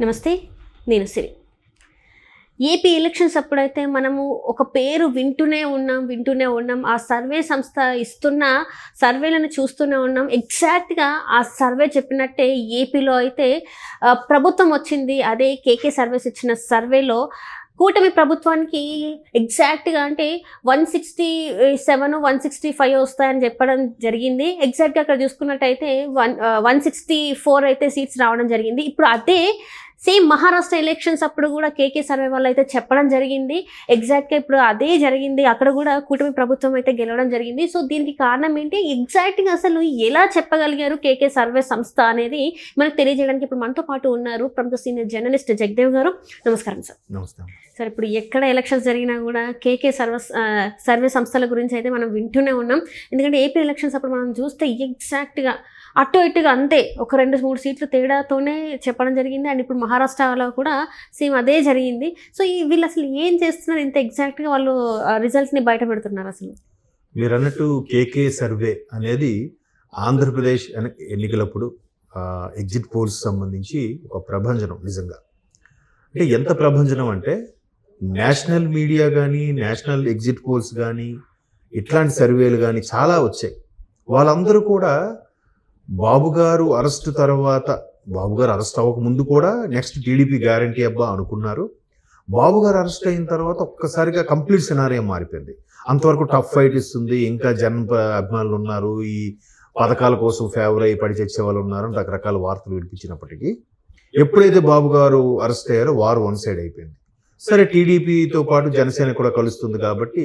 నమస్తే, నేను సిరి. AP elections అప్పుడైతే మనము ఒక పేరు వింటూనే ఉన్నాం. ఆ సర్వే సంస్థ ఇస్తున్న సర్వేలను చూస్తూనే ఉన్నాం. ఎగ్జాక్ట్గా ఆ సర్వే చెప్పినట్టే ఏపీలో అయితే ప్రభుత్వం వచ్చింది. అదే కేకే సర్వేస్ ఇచ్చిన సర్వేలో కూటమి ప్రభుత్వానికి ఎగ్జాక్ట్గా అంటే 167, 165 వస్తాయని చెప్పడం జరిగింది. ఎగ్జాక్ట్గా అక్కడ చూసుకున్నట్టయితే 164 అయితే సీట్స్ రావడం జరిగింది. ఇప్పుడు అదే సేమ్ మహారాష్ట్ర ఎలక్షన్స్ అప్పుడు కూడా కేకే సర్వే వాళ్ళు అయితే చెప్పడం జరిగింది. ఎగ్జాక్ట్గా ఇప్పుడు అదే జరిగింది. అక్కడ కూడా కూటమి ప్రభుత్వం అయితే గెలవడం జరిగింది. సో దీనికి కారణం ఏంటి, ఎగ్జాక్ట్గా అసలు ఎలా చెప్పగలిగారు కేకే సర్వే సంస్థ అనేది మనకు తెలియజేయడానికి ఇప్పుడు మనతో పాటు ఉన్నారు ప్రముఖ సీనియర్ జర్నలిస్ట్ జగదేవ్ గారు. నమస్కారం సార్. నమస్కారం సార్. ఇప్పుడు ఎక్కడ ఎలక్షన్స్ జరిగినా కూడా కేకే సర్వే సంస్థల గురించి అయితే మనం వింటూనే ఉన్నాం. ఎందుకంటే ఏపీ ఎలక్షన్స్ అప్పుడు మనం చూస్తే ఎగ్జాక్ట్గా అటు ఇటుగా అంతే, ఒక 2-3 సీట్లు తేడాతోనే చెప్పడం జరిగింది. అండ్ ఇప్పుడు మహారాష్ట్రలో కూడా సేమ్ అదే జరిగింది. సో వీళ్ళు అసలు ఏం చేస్తున్నారు, ఇంత ఎగ్జాక్ట్గా వాళ్ళు రిజల్ట్స్ని బయట పెడుతున్నారు? అసలు మీరు అన్నట్టు కేకే సర్వే అనేది ఆంధ్రప్రదేశ్ ఎన్నికలప్పుడు ఎగ్జిట్ పోల్స్ సంబంధించి ఒక ప్రభంజనం. నిజంగా అంటే ఎంత ప్రభంజనం అంటే నేషనల్ మీడియా కానీ నేషనల్ ఎగ్జిట్ పోల్స్ కానీ ఇట్లాంటి సర్వేలు కానీ చాలా వచ్చాయి. వాళ్ళందరూ కూడా బాబు గారు అరెస్ట్ అవ్వక ముందు కూడా నెక్స్ట్ టీడీపీ గ్యారంటీ అబ్బా అనుకున్నారు. బాబు గారు అరెస్ట్ అయిన తర్వాత ఒక్కసారిగా కంప్లీట్ సినారియో మారిపోయింది. అంతవరకు టఫ్ ఫైట్ ఇస్తుంది, ఇంకా అభిమానులు ఉన్నారు, ఈ పథకాల కోసం ఫేవర్ అయ్యి పడి చచ్చే వాళ్ళు ఉన్నారు, రకరకాల వార్తలు వినిపించినప్పటికీ ఎప్పుడైతే బాబు గారు అరెస్ట్ అయ్యారో వారు వన్ సైడ్ అయిపోయింది. సరే, టీడీపీతో పాటు జనసేన కూడా కలుస్తుంది కాబట్టి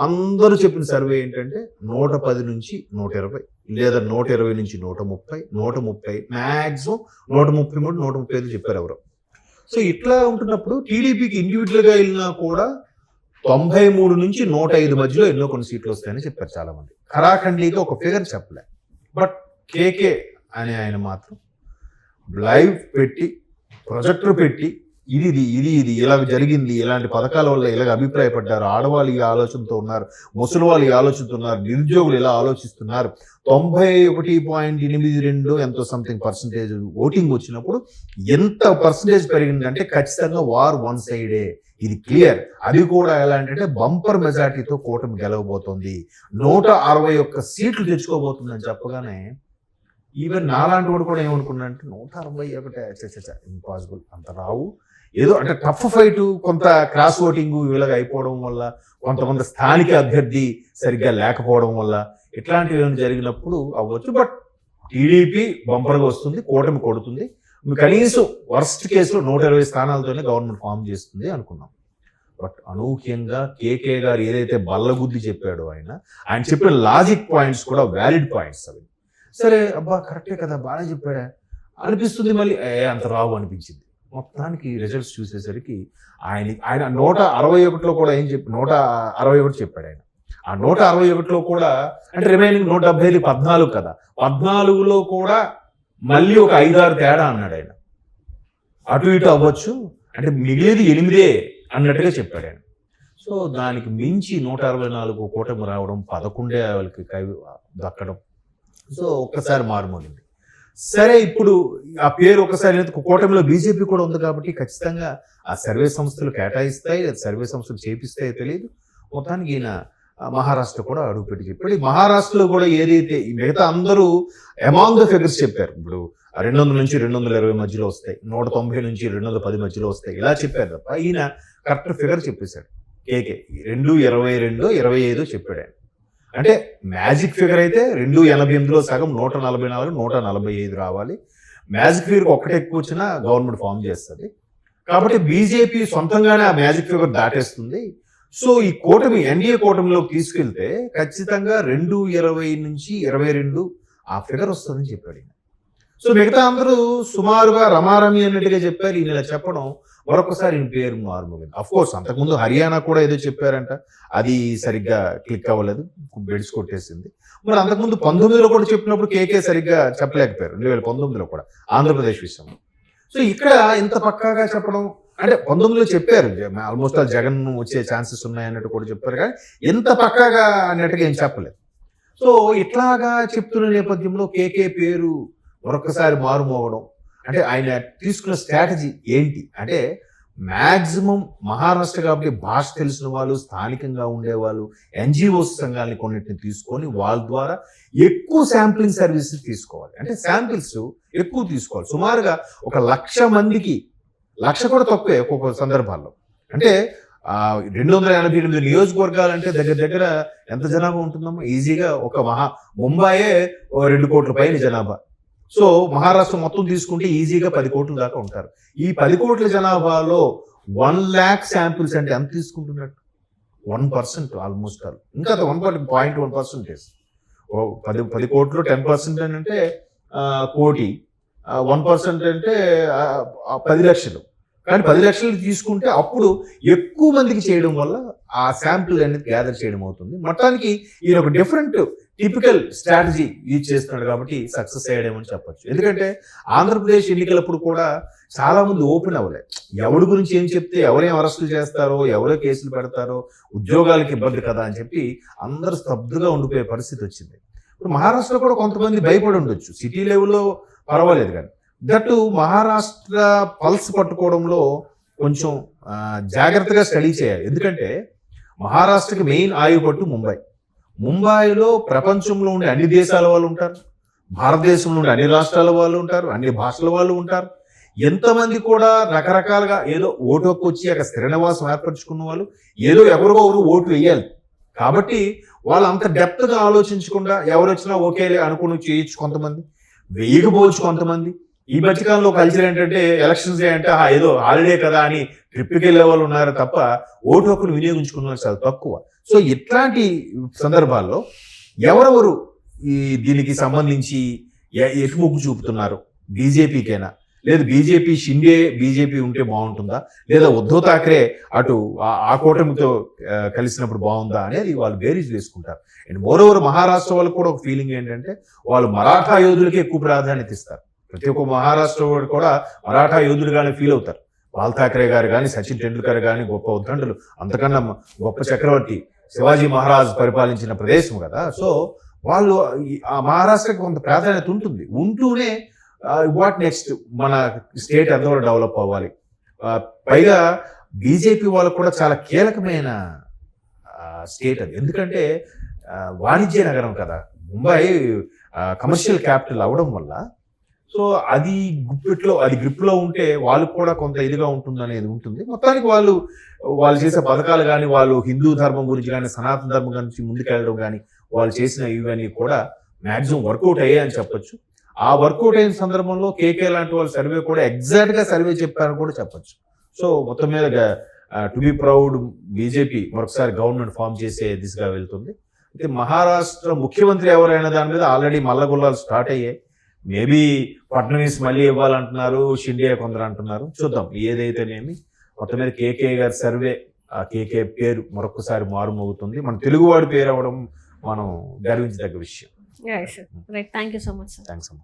అందరూ చెప్పిన సర్వే ఏంటంటే 110 నుంచి 120, లేదా 120 నుంచి 130, 130 మ్యాక్సిమం 133, 135 చెప్పారు ఎవరు. సో ఇట్లా ఉంటున్నప్పుడు టీడీపీకి ఇండివిజువల్గా వెళ్ళినా కూడా 93 నుంచి 105 మధ్యలో ఎన్నో కొన్ని సీట్లు వస్తాయని చెప్పారు చాలా మంది. ఖరాఖండిగా ఒక ఫిగర్ చెప్పలే. బట్ కేకే అనే ఆయన మాత్రం లైవ్ పెట్టి ప్రొజెక్టర్ పెట్టి ఇది ఇలా జరిగింది, ఇలాంటి పథకాల వల్ల ఇలాగ అభిప్రాయపడ్డారు, ఆడవాళ్ళు ఈ ఆలోచనతో ఉన్నారు, ముసలి వాళ్ళు ఈ ఆలోచనతో ఉన్నారు, నిరుద్యోగులు ఇలా ఆలోచిస్తున్నారు, 91.82 ఎంతో సంథింగ్ పర్సంటేజ్ ఓటింగ్ వచ్చినప్పుడు ఎంత పర్సంటేజ్ పెరిగిందంటే ఖచ్చితంగా వార్ వన్ సైడే, ఇది క్లియర్. అది కూడా ఎలాంటి బంపర్ మెజార్టీతో కూటమి గెలవబోతోంది, 161 సీట్లు తెచ్చుకోబోతుందని చెప్పగానే ఈవెన్ నాలాంటి వాడు కూడా ఏమనుకున్నా అంటే 161 ఇంపాసిబుల్, అంత రావు, ఏదో అంటే టఫ్ ఫైట్, కొంత క్రాస్ ఓటింగ్ వీళ్ళగా అయిపోవడం వల్ల, కొంతమంది స్థానిక అభ్యర్థి సరిగ్గా లేకపోవడం వల్ల ఇట్లాంటివి ఏమైనా జరిగినప్పుడు అవ్వచ్చు. బట్ టీడీపీ బంపర్గా వస్తుంది, కూటమి కొడుతుంది, కనీసం వర్స్ట్ కేసులో 120 స్థానాలతోనే గవర్నమెంట్ ఫామ్ చేస్తుంది అనుకున్నాం. బట్ అనూహ్యంగా కేకే గారు ఏదైతే బల్లగుద్ది చెప్పాడో ఆయన చెప్పిన లాజిక్ పాయింట్స్ కూడా వ్యాలిడ్ పాయింట్స్. అవి సరే, అబ్బా కరెక్టే కదా, బాగా చెప్పాడా అనిపిస్తుంది, మళ్ళీ అంత రావు అనిపించింది. మొత్తానికి రిజల్ట్స్ చూసేసరికి ఆయన 161లో కూడా ఏం చెప్పి 161 చెప్పాడు ఆయన. ఆ 161లో కూడా అంటే రిమైనింగ్ 175 14 కదా, 14లో కూడా మళ్ళీ ఒక 5-6 తేడా అన్నాడు ఆయన. అటు ఇటు అవ్వచ్చు అంటే మిగిలిది 8 అన్నట్టుగా చెప్పాడు ఆయన. సో దానికి మించి 164 కూటమి రావడం, 11 వాళ్ళకి దక్కడం, సో ఒక్కసారి మారుమోగింది. సరే, ఇప్పుడు ఆ పేరు ఒకసారి కూటమిలో బీజేపీ కూడా ఉంది కాబట్టి ఖచ్చితంగా ఆ సర్వే సంస్థలు కేటాయిస్తాయి, సర్వే సంస్థలు చేపిస్తాయో తెలియదు. మొత్తానికి ఈయన మహారాష్ట్ర కూడా అడుగుపెట్టి చెప్పాడు. మహారాష్ట్రలో కూడా ఏదైతే మిగతా అందరూ అమాంగ్ ద ఫిగర్స్ చెప్పారు, ఇప్పుడు 200 నుంచి 220 మధ్యలో వస్తాయి, 190 నుంచి 210 మధ్యలో వస్తాయి, ఇలా చెప్పారు తప్ప ఈయన కరెక్ట్ ఫిగర్ చెప్పేశాడు. కేకే 222, 25 చెప్పాడు ఆయన. అంటే మ్యాజిక్ ఫిగర్ అయితే 288లో సగం 144, 145 రావాలి. మ్యాజిక్ ఫిగర్ ఒక్కటే ఎక్కువ వచ్చినా గవర్నమెంట్ ఫామ్ చేస్తుంది కాబట్టి బీజేపీ సొంతంగానే ఆ మ్యాజిక్ ఫిగర్ దాటేస్తుంది. సో ఈ కూటమి ఎన్డీఏ కూటమిలోకి తీసుకెళ్తే ఖచ్చితంగా 220 నుంచి 22 ఆ ఫిగర్ వస్తుందని చెప్పాడు. సో మిగతా అందరూ సుమారుగా రమారమి అన్నట్టుగా చెప్పారు. ఈయన ఇలా చెప్పడం మరొకసారి ఈయన పేరు మారుమోగింది. అఫ్ కోర్స్ అంతకుముందు హర్యానా కూడా ఏదో చెప్పారంట, అది సరిగ్గా క్లిక్ అవ్వలేదు, బెడ్స్ కొట్టేసింది. మరి అంతకుముందు 19లో కూడా చెప్పినప్పుడు కేకే సరిగ్గా చెప్పలేకపోయారు, 2019లో కూడా ఆంధ్రప్రదేశ్ విషయంలో. సో ఇక్కడ ఇంత పక్కాగా చెప్పడం అంటే 19లో చెప్పారు ఆల్మోస్ట్ జగన్ వచ్చే ఛాన్సెస్ ఉన్నాయన్నట్టు కూడా చెప్పారు, కానీ ఎంత పక్కాగా అన్నట్టుగా ఏం చెప్పలేదు. సో ఇట్లాగా చెప్తున్న నేపథ్యంలో కేకే పేరు మరొకసారి మారుమోగడం, అంటే ఆయన తీసుకున్న స్ట్రాటజీ ఏంటి అంటే మ్యాక్సిమం మహారాష్ట్ర కాబట్టి భాష తెలిసిన వాళ్ళు, స్థానికంగా ఉండేవాళ్ళు, ఎన్జిఓస్ సంఘాలని కొన్నిటిని తీసుకొని వాళ్ళ ద్వారా ఎక్కువ శాంప్లింగ్ సర్వీసెస్ తీసుకోవాలి. అంటే శాంపిల్స్ ఎక్కువ తీసుకోవాలి. సుమారుగా 1,00,000 మందికి, 1,00,000 కూడా తక్కువే ఒక్కొక్క సందర్భాల్లో. అంటే 288 నియోజకవర్గాలు అంటే దగ్గర దగ్గర ఎంత జనాభా ఉంటుందమ్మా? ఈజీగా ఒక ముంబాయే 2 కోట్ల పైన జనాభా. సో మహారాష్ట్ర మొత్తం తీసుకుంటే ఈజీగా 10 కోట్ల దాకా ఉంటారు. ఈ 10 కోట్ల జనాభాలో 1 lakh శాంపిల్స్ అంటే ఎంత తీసుకుంటున్నట్టు? 1% ఆల్మోస్ట్ ఆల్. ఇంకా 1.1%. 10 కోట్లు 10% అంటే కోటి, 1% అంటే 10 లక్షలు. కానీ 10 లక్షలు తీసుకుంటే అప్పుడు ఎక్కువ మందికి చేయడం వల్ల ఆ శాంపిల్ అనేది గ్యాదర్ చేయడం అవుతుంది. మొత్తానికి ఈయన ఒక డిఫరెంట్ టిపికల్ స్ట్రాటజీ యూజ్ చేస్తున్నాడు కాబట్టి సక్సెస్ అయ్యాడేమని చెప్పొచ్చు. ఎందుకంటే ఆంధ్రప్రదేశ్ ఎన్నికలప్పుడు కూడా చాలా మంది ఓపెన్ అవ్వలేదు. ఎవరి గురించి ఏం చెప్తే ఎవరేం అరెస్టులు చేస్తారో, ఎవరో కేసులు పెడతారో, ఉద్యోగాలకు ఇబ్బంది కదా అని చెప్పి అందరూ స్తబ్దుగా ఉండిపోయే పరిస్థితి వచ్చింది. ఇప్పుడు మహారాష్ట్రలో కూడా కొంతమంది భయపడి ఉండొచ్చు, సిటీ లెవెల్లో పర్వాలేదు. కానీ దట్టు మహారాష్ట్ర పల్స్ పట్టుకోవడంలో కొంచెం జాగ్రత్తగా స్టడీ చేయాలి. ఎందుకంటే మహారాష్ట్రకి మెయిన్ ఆయువు పట్టు ముంబైలో ప్రపంచంలో ఉండే అన్ని దేశాల వాళ్ళు ఉంటారు, భారతదేశంలో ఉండే అన్ని రాష్ట్రాల వాళ్ళు ఉంటారు, అన్ని భాషల వాళ్ళు ఉంటారు. ఎంతమంది కూడా రకరకాలుగా ఏదో ఓటు హక్కు వచ్చి అక్కడ స్థిర నివాసం ఏర్పరచుకున్న వాళ్ళు ఏదో ఎవరికో ఓటు వేయాలి. కాబట్టి వాళ్ళు అంత డెప్త్గా ఆలోచించకుండా ఎవరు వచ్చినా ఓకేలే అనుకుని చేయొచ్చు కొంతమంది, వేయకపోవచ్చు కొంతమంది. ఈ మధ్యకాలంలో కల్చర్ ఏంటంటే ఎలక్షన్స్ డే అంటే ఏదో హాలిడే కదా అని ట్రిప్కి వెళ్ళే వాళ్ళు ఉన్నారు తప్ప ఓటు హక్కును వినియోగించుకున్న వాళ్ళు చాలా తక్కువ. సో ఇట్లాంటి సందర్భాల్లో ఎవరెవరు ఈ దీనికి సంబంధించి ఎటు మొగ్గు చూపుతున్నారు? బీజేపీకైనా, లేదా షిండే బీజేపీ ఉంటే బాగుంటుందా, లేదా ఉద్ధవ్ ఠాక్రే అటు ఆ కూటమితో కలిసినప్పుడు బాగుందా అనేది వాళ్ళు బేరీజ్ వేసుకుంటారు. అండ్ మోరోవర్ మహారాష్ట్ర వాళ్ళకు కూడా ఒక ఫీలింగ్ ఏంటంటే వాళ్ళు మరాఠా యోధులకి ఎక్కువ ప్రాధాన్యత ఇస్తారు. ప్రతి ఒక్క మహారాష్ట్ర వాడు కూడా మరాఠా యోధులుగానే ఫీల్ అవుతారు. బాల్ ఠాక్రే గారు కానీ, సచిన్ టెండూల్కర్ కానీ గొప్ప ఉద్దండులు, అంతకన్నా గొప్ప చక్రవర్తి శివాజీ మహారాజ్ పరిపాలించిన ప్రదేశం కదా. సో వాళ్ళు ఆ మహారాష్ట్రకి కొంత ప్రాధాన్యత ఉంటూనే వాట్ నెక్స్ట్ మన స్టేట్ ఎంతవరకు డెవలప్ అవ్వాలి. పైగా బీజేపీ వాళ్ళకు కూడా చాలా కీలకమైన స్టేట్ అది. ఎందుకంటే వాణిజ్య నగరం కదా ముంబై, కమర్షియల్ క్యాపిటల్ అవడం వల్ల. సో అది గ్రిప్లో ఉంటే వాళ్ళకు కూడా కొంత ఇదిగా ఉంటుంది అనేది ఉంటుంది. మొత్తానికి వాళ్ళు చేసే పథకాలు కానీ, వాళ్ళు హిందూ ధర్మం గురించి కానీ, సనాతన ధర్మం గురించి ముందుకెళ్ళడం కానీ, వాళ్ళు చేసిన ఇవన్నీ కూడా మ్యాక్సిమం వర్కౌట్ అయ్యాయని చెప్పొచ్చు. ఆ వర్కౌట్ అయిన సందర్భంలో కేకే లాంటి వాళ్ళ సర్వే కూడా ఎగ్జాక్ట్గా సర్వే చెప్పారని కూడా చెప్పొచ్చు. సో మొత్తం మీద టు బి ప్రౌడ్, బీజేపీ మరొకసారి గవర్నమెంట్ ఫామ్ చేసే దిశగా వెళ్తుంది. అయితే మహారాష్ట్ర ముఖ్యమంత్రి ఎవరైనా దాని మీద ఆల్రెడీ మల్లగుల్లాలు స్టార్ట్ అయ్యాయి. మేబీ ఫడ్నవీస్ మళ్ళీ ఇవ్వాలంటున్నారు, షిండే కొందరు అంటున్నారు. చూద్దాం ఏదైతేనేమి. మొత్తం మీద కేకే గారి సర్వే, ఆ కేకే పేరు మరొకసారి మారుమోగుతుంది. మన తెలుగువాడి పేరు అవ్వడం మనం గర్వించదగ్గ విషయం. Right, thank you so much sir. Thanks అమ్మా.